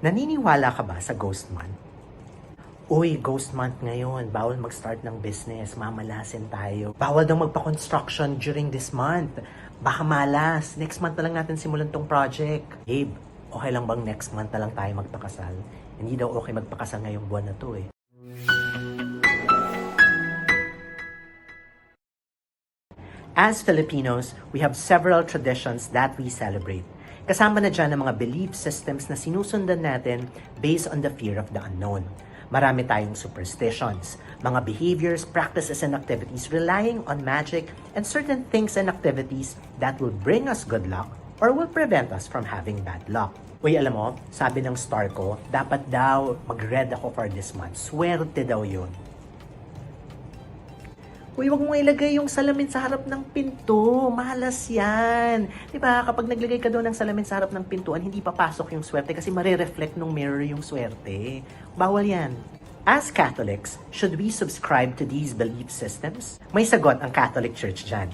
Naniniwala ka ba sa Ghost Month? Uy, Ghost Month ngayon. Bawal mag-start ng business. Mamalasin tayo. Bawal daw magpa-construction during this month. Baka malas. Next month na lang natin simulan tong project. Babe, okay lang bang next month na lang tayo magpakasal? Hindi daw okay magpakasal ngayong buwan na to eh. As Filipinos, we have several traditions that we celebrate. Kasama na dyan ang mga belief systems na sinusundan natin based on the fear of the unknown. Marami tayong superstitions, mga behaviors, practices, and activities relying on magic and certain things and activities that will bring us good luck or will prevent us from having bad luck. Uy, alam mo, sabi ng star ko, dapat daw mag-red ako for this month. Swerte daw yun. Uy, wag mo ilagay yung salamin sa harap ng pinto. Malas yan. Diba, kapag naglagay ka doon ng salamin sa harap ng pintuan, hindi papasok yung swerte kasi marireflect ng mirror yung swerte. Bawal yan. As Catholics, should we subscribe to these belief systems? May sagot ang Catholic Church dyan.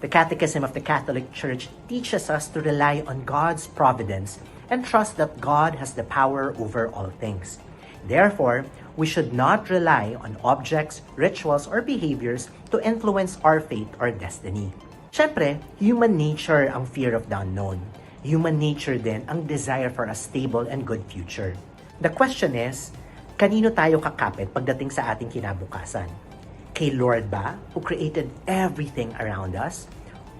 The Catechism of the Catholic Church teaches us to rely on God's providence and trust that God has the power over all things. Therefore, we should not rely on objects, rituals, or behaviors to influence our fate or destiny. Siyempre, human nature ang fear of the unknown. Human nature din ang desire for a stable and good future. The question is, kanino tayo kakapit pagdating sa ating kinabukasan? Kay Lord ba, who created everything around us?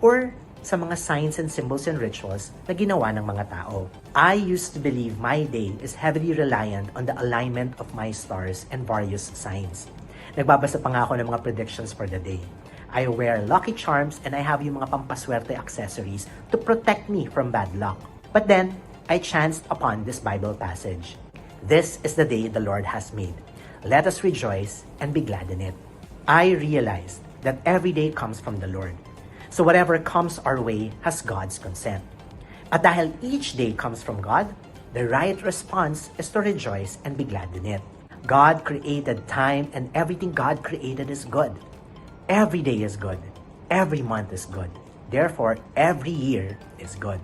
Or sa mga signs and symbols and rituals na ginawa ng mga tao? I used to believe my day is heavily reliant on the alignment of my stars and various signs. Nagbabasa pa nga ako ng mga predictions for the day. I wear lucky charms and I have yung mga pampaswerte accessories to protect me from bad luck. But then, I chanced upon this Bible passage. This is the day the Lord has made. Let us rejoice and be glad in it. I realized that every day comes from the Lord. So whatever comes our way has God's consent. At dahil each day comes from God, the right response is to rejoice and be glad in it. God created time and everything God created is good. Every day is good. Every month is good. Therefore, every year is good.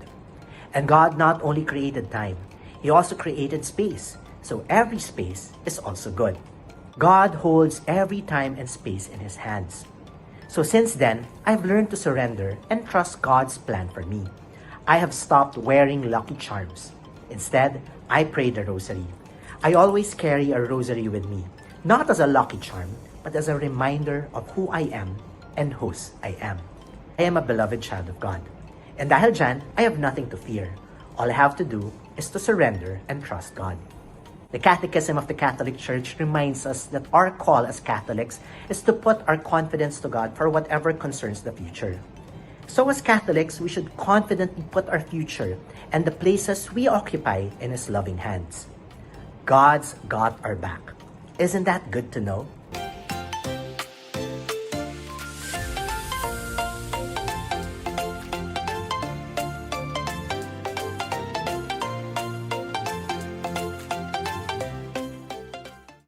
And God not only created time, He also created space. So every space is also good. God holds every time and space in His hands. So since then, I've learned to surrender and trust God's plan for me. I have stopped wearing lucky charms. Instead, I pray the rosary. I always carry a rosary with me, not as a lucky charm, but as a reminder of who I am and whose I am. I am a beloved child of God. And dahil dyan, I have nothing to fear. All I have to do is to surrender and trust God. The Catechism of the Catholic Church reminds us that our call as Catholics is to put our confidence to God for whatever concerns the future. So as Catholics, we should confidently put our future and the places we occupy in His loving hands. God's got our back. Isn't that good to know?